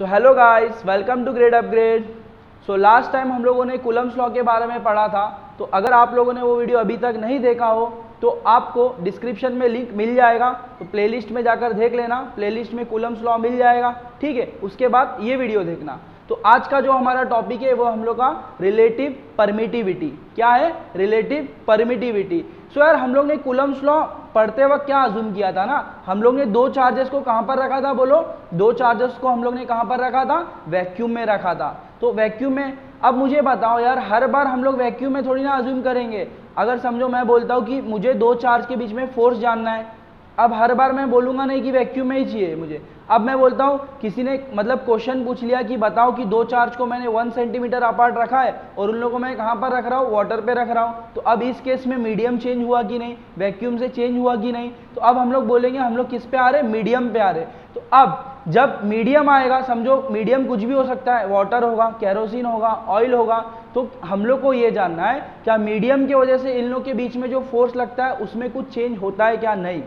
So hello guys, welcome to grade upgrade. So last time हम लोगों ने Coulomb's law के बारे में पढ़ा था, तो अगर आप लोगों ने वो वीडियो अभी तक नहीं देखा हो तो आपको डिस्क्रिप्शन में लिंक मिल जाएगा, तो प्लेलिस्ट में जाकर देख लेना। प्लेलिस्ट में कूलम्स लॉ मिल जाएगा, ठीक है। उसके बाद ये वीडियो देखना। तो आज का जो हमारा टॉपिक है वो हम लोग का रिलेटिव परमिटिविटी। क्या है? Relative permittivity. सो यार, हम लोग ने कूलम्स लॉ पढ़ते वक्त क्या अज्यूम किया था ना, हम लोग ने दो चार्जेस को कहां पर रखा था? बोलो, दो चार्जेस को हम लोग ने कहां पर रखा था? वैक्यूम में रखा था। तो वैक्यूम में, अब मुझे बताओ यार, हर बार हम लोग वैक्यूम में थोड़ी ना अज्यूम करेंगे। अगर समझो मैं बोलता हूं कि मुझे दो चार्ज के बीच में फोर्स जानना है, अब हर बार मैं बोलूंगा नहीं कि वैक्यूम में ही चाहिए मुझे। अब मैं बोलता हूं, किसी ने मतलब क्वेश्चन पूछ लिया कि बताओ कि दो चार्ज को मैंने 1 सेंटीमीटर अपार्ट रखा है और उन लोगों को मैं कहां पर रख रहा हूं? वाटर पे रख रहा हूं। तो अब इस केस में मीडियम चेंज हुआ कि नहीं? वैक्यूम से चेंज हुआ कि नहीं? तो अब हम लोग बोलेंगे हम लोग किस पे आ रहे? मीडियम पे आ रहे। तो अब जब मीडियम आएगा, समझो मीडियम कुछ भी हो सकता है, वाटर होगा, केरोसिन होगा, ऑयल होगा, तो हम लोग को ये जानना है क्या मीडियम की वजह से इन लोग के बीच में जो फोर्स लगता है उसमें कुछ चेंज होता है क्या? नहीं,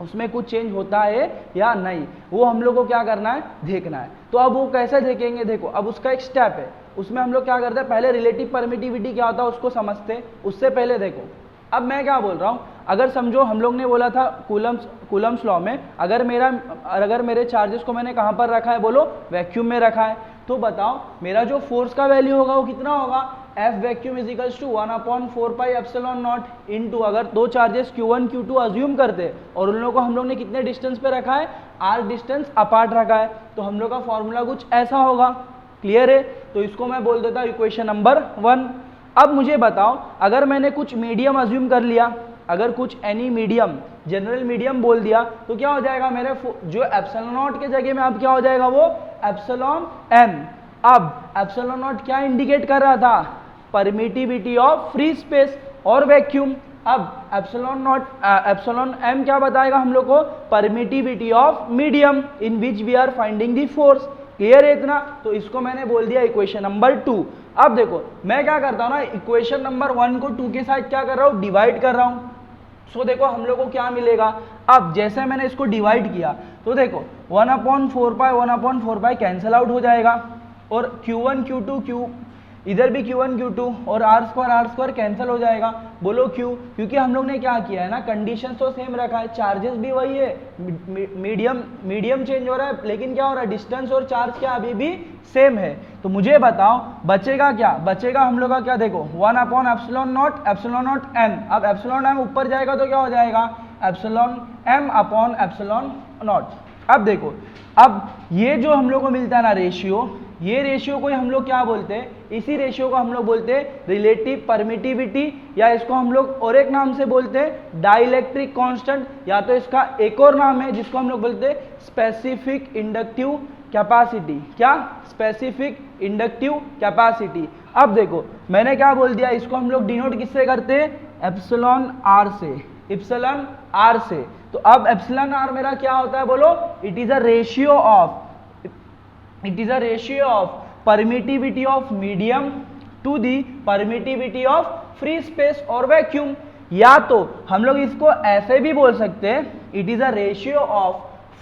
उसमें कुछ चेंज होता है या नहीं, वो हम लोग को क्या करना है? देखना है। तो अब वो कैसे देखेंगे? देखो, अब उसका एक स्टेप है, उसमें हम लोग क्या करते हैं, पहले रिलेटिव परमिटिविटी क्या होता है उसको समझते हैं। उससे पहले देखो, अब मैं क्या बोल रहा हूं, अगर समझो हम लोग ने बोला था कूलम्स लॉ में, अगर मेरे चार्जेस को मैंने कहां पर रखा है? बोलो, वैक्यूम में रखा है। तो बताओ मेरा जो फोर्स का वैल्यू होगा वो कितना होगा? F vacuum is equals to 1/4 pi epsilon naught into, अगर दो चार्जेस Q1 Q2 अज्यूम करते और उन लोगों को हम लोग ने कितने डिस्टेंस पे रखा है? R डिस्टेंस अपार्ट रखा है, तो हम लोग का फॉर्मूला कुछ ऐसा होगा। क्लियर है? तो इसको मैं बोल देता हूं इक्वेशन नंबर 1। अब मुझे बताओ, अगर मैंने कुछ मीडियम अज्यूम कर लिया, अगर कुछ एनी मीडियम, जनरल मीडियम बोल दिया, तो क्या हो जाएगा? मेरे जो एप्सिलॉन नॉट के जगह में अब क्या हो जाएगा? वो एप्सिलॉन m। अब एप्सिलॉन नॉट क्या इंडिकेट कर रहा था? परमिटिविटी ऑफ फ्री स्पेस और वैक्यूम। अब एप्सिलॉन m क्या बताएगा हम लोग को? Permittivity of medium in which we are finding the force. Clear है इतना? तो इसको मैंने बोल दिया इक्वेशन नंबर 2। अब देखो मैं क्या करता हूं ना, इक्वेशन नंबर 1 को 2 के साथ क्या कर रहा हूं? डिवाइड कर रहा हूं। सो देखो हम लोग को क्या मिलेगा, अब जैसे मैंने इसको डिवाइड किया तो देखो 1/4 पाई कैंसल आउट हो जाएगा, और Q1 Q2 इधर भी Q1 Q2 और R² कैंसिल हो जाएगा। बोलो क्यों? क्योंकि हम लोग ने क्या किया है ना, कंडीशन तो सेम रखा है, चार्जेस भी वही है, मीडियम चेंज हो रहा है, लेकिन क्या हो रहा है? डिस्टेंस और चार्ज क्या अभी भी सेम है। तो मुझे बताओ बचेगा क्या? बचेगा हम लोग का क्या? देखो 1/एप्सिलॉन नॉट m। अब एप्सिलॉन m ऊपर जाएगा तो क्या हो जाएगा? एप्सिलॉन m/एप्सिलॉन नॉट। अब देखो, अब ये जो हम लोग को मिलता है ना रेशियो, ये रेशियो को हम लोग क्या बोलते हैं? इसी रेशियो को हम लोग बोलते हैं रिलेटिव परमिटिविटी, या इसको हम लोग और एक नाम से बोलते हैं डाइलेक्ट्रिक कांस्टेंट, या तो इसका एक और नाम है जिसको हम लोग बोलते हैं स्पेसिफिक इंडक्टिव कैपेसिटी। क्या? Specific inductive capacity. अब देखो मैंने क्या बोल दिया, इसको हम लोग डिनोट किससे करते हैं? एप्सिलॉन r से, एप्सिलॉन r से। तो अब एप्सिलॉन r मेरा क्या होता है? बोलो, it is a ratio of permittivity of medium to the permittivity of free space और वैक्यूम। या तो हम लोग इसको ऐसे भी बोल सकते हैं, it is a ratio of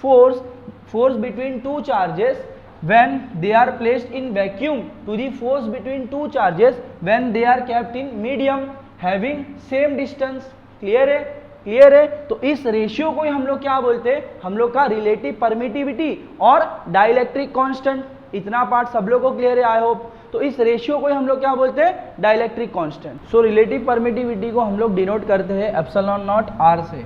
force between two charges when they are placed in vacuum to the force between two charges when they are kept in medium having same distance। Clear है? Clear है? तो इस ratio को ही हम लोग क्या बोलते हैं? हम लोग का रिलेटिव परमिटिविटी और डाइलेक्ट्रिक कांस्टेंट। इतना पार्ट सब लोग को क्लियर है आई होप। तो इस रेशियो को ही हम लोग क्या बोलते हैं? Dielectric constant. So relative permittivity को हम लोग डिनोट करते हैं एप्सिलॉन नॉट r से।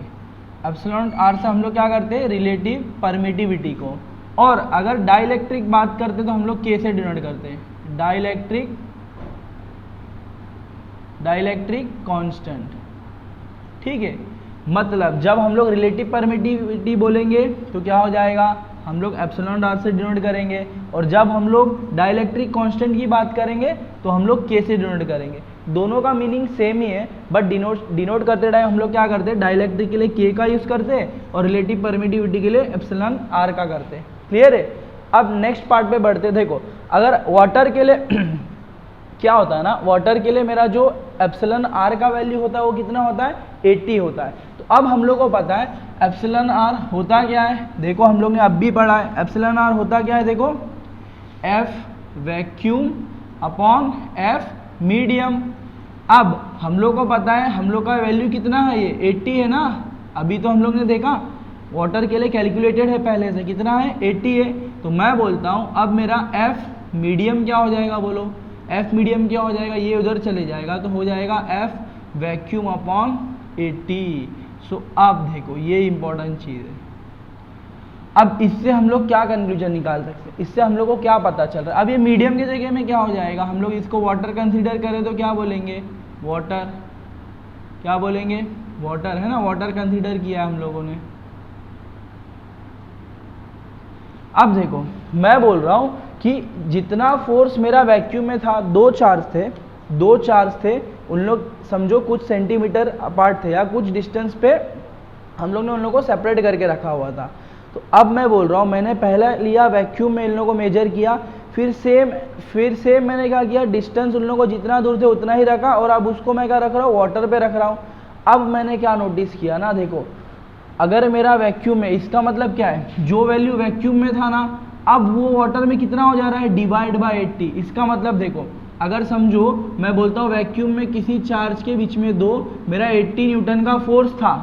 एप्सिलॉन r से हम लोग क्या करते हैं? रिलेटिव परमिटिविटी को। और अगर डाइलेक्ट्रिक बात करते तो हम लोग K से डिनोट करते हैं, डाइलेक्ट्रिक कांस्टेंट। ठीक है, मतलब जब हम लोग रिलेटिव परमिटिविटी बोलेंगे तो क्या हो जाएगा? हम लोग एप्सिलॉन r से डिनोट करेंगे, और जब हम लोग डाइलेक्ट्रिक कांस्टेंट की बात करेंगे तो हम लोग K से डिनोट करेंगे। दोनों का मीनिंग सेम ही है, बट डिनोट करते टाइम हम लोग क्या करते हैं? डाइलेक्ट्रिक के लिए K का यूज करते हैं और रिलेटिव परमिटिविटी के लिए एप्सिलॉन r का करते हैं। क्लियर है? अब नेक्स्ट पार्ट पे बढ़ते। देखो अगर वाटर के लिए क्या होता है ना, वाटर के लिए मेरा जो एप्सिलॉन r का वैल्यू होता है वो कितना होता है? 80 होता है। तो अब हम लोग को पता है एप्सिलॉन r होता क्या है। देखो हम लोग ने अब भी पढ़ा है, एप्सिलॉन r होता क्या है? देखो F vacuum upon F medium. अब हम लोग को पता है हम लोग का वैल्यू कितना है, ये 80 है ना, अभी तो हम लोग ने देखा वाटर के लिए कैलकुलेटेड है पहले से, कितना है 80 है। तो मैं बोलता हूँ अब मेरा एफ मीडियम क्या हो जाएगा, बोलो एफ मीडियम क्या हो जाएगा, ये उधर चले जाएगा तो हो जाएगा एफ वैक्यूम अपॉन 80। सो अब देखो ये इंपॉर्टेंट चीज़ है। अब इससे हम लोग क्या कंक्लूजन निकाल सकते हैं, इससे हम लोग को क्या पता चल रहा है। अब ये मीडियम की जगह में क्या हो जाएगा, हम लोग इसको वाटर कंसीडर करें तो क्या बोलेंगे, वाटर, क्या बोलेंगे, वाटर, है ना, वाटर कंसीडर किया है हम लोगों ने। अब देखो मैं बोल रहा हूँ कि जितना फोर्स मेरा वैक्यूम में था, दो चार्ज थे, उन लोग समझो कुछ सेंटीमीटर अपार्ट थे या कुछ डिस्टेंस पे हम लोग ने उन लोगों को सेपरेट करके रखा हुआ था। तो अब मैं बोल रहा हूँ मैंने पहले लिया वैक्यूम में इन लोगों को मेजर किया, फिर सेम मैंने क्या किया, डिस्टेंस उन लोगों को जितना दूर थे उतना ही रखा, और अब उसको मैं क्या रख रहा हूँ, वाटर पे रख रहा हूँ। अब मैंने क्या नोटिस किया ना, देखो अगर मेरा वैक्यूम में, इसका मतलब क्या है, जो वैल्यू वैक्यूम में था ना, अब वो वाटर में कितना हो जा रहा है, डिवाइड बाय 80। इसका मतलब देखो अगर समझो मैं बोलता हूँ वैक्यूम में किसी चार्ज के बीच में दो, मेरा 80 न्यूटन का फोर्स था,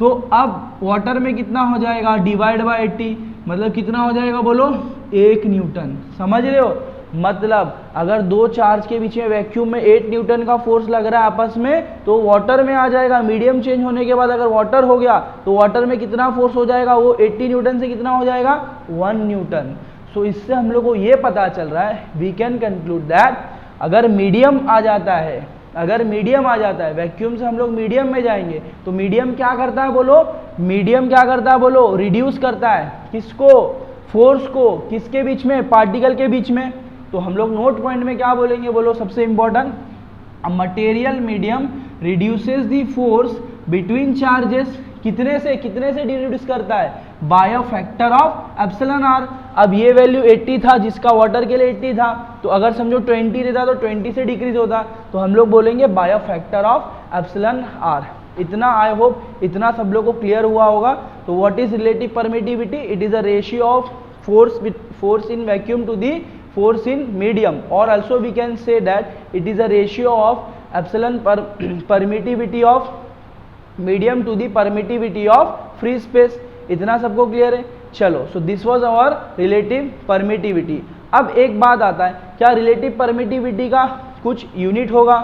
तो अब वाटर में कितना हो जाएगा, डिवाइड बाय 80, मतलब कितना हो जाएगा, बोलो 1 न्यूटन। समझ रहे हो, मतलब अगर दो चार्ज के बीच में वैक्यूम में 8 न्यूटन का फोर्स लग रहा है आपस में, तो वाटर में आ जाएगा, मीडियम चेंज होने के बाद अगर वाटर हो गया तो वाटर में कितना फोर्स हो जाएगा, वो 80 न्यूटन से कितना हो जाएगा, 1 न्यूटन। सो इससे हम लोग को ये पता चल रहा है, वी कैन कंक्लूड दैट अगर मीडियम आ जाता है, अगर मीडियम आ जाता है, वैक्यूम से हम लोग मीडियम में जाएंगे, तो मीडियम क्या करता है, बोलो मीडियम क्या करता है, बोलो रिड्यूस करता है किसको, फोर्स को, किसके बीच में, पार्टिकल के बीच में। तो हम लोग नोट पॉइंट में क्या बोलेंगे, बोलो सबसे important, a material medium reduces the force between charges, कितने से रिड्यूस करता है, by a factor of epsilon R. अब ये वैल्यू 80 था जिसका वाटर के लिए 80 था, तो अगर समझो 20 रहता तो 20 से डिक्रीज होता, तो हम लोग बोलेंगे by a factor of epsilon R. इतना आई होप इतना सब लोग को क्लियर हुआ होगा। तो what is relative permittivity, it is a ratio of force in vacuum to the force in medium, or also we can say that it is a ratio of epsilon permittivity of medium to the permittivity of free space। इतना सबको clear है, चलो। So this was our relative permittivity. अब एक बात आता है, क्या रिलेटिव परमिटिविटी का कुछ यूनिट होगा,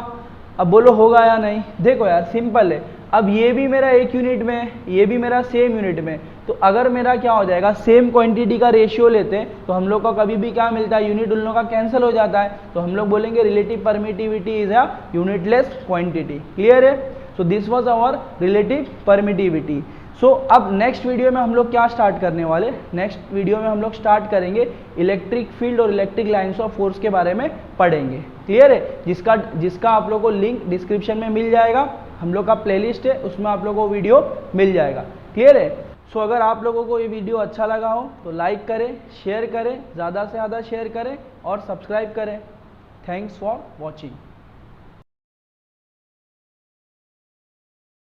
अब बोलो होगा या नहीं। देखो यार सिंपल है, अब ये भी मेरा एक यूनिट में, ये भी मेरा सेम यूनिट में, तो अगर मेरा क्या हो जाएगा, सेम क्वांटिटी का रेशियो लेते हैं तो हम लोग का कभी भी क्या मिलता है, यूनिट उन लोगों का कैंसिल हो जाता है, तो हम लोग बोलेंगे relative permittivity is a unitless quantity. Clear है। So this was our relative permittivity. So अब नेक्स्ट वीडियो में हम लोग क्या स्टार्ट करने वाले, नेक्स्ट वीडियो में हम लोग स्टार्ट करेंगे इलेक्ट्रिक फील्ड और इलेक्ट्रिक लाइन्स ऑफ फोर्स के बारे में पढ़ेंगे। क्लियर है, जिसका आप लोग को लिंक डिस्क्रिप्शन में मिल जाएगा, हम लोग का प्लेलिस्ट है उसमें आप लोगों को वीडियो मिल जाएगा। क्लियर है। सो अगर आप लोगों को ये वीडियो अच्छा लगा हो तो लाइक करें, शेयर करें, ज़्यादा से ज़्यादा शेयर करें और सब्सक्राइब करें। Thanks for watching.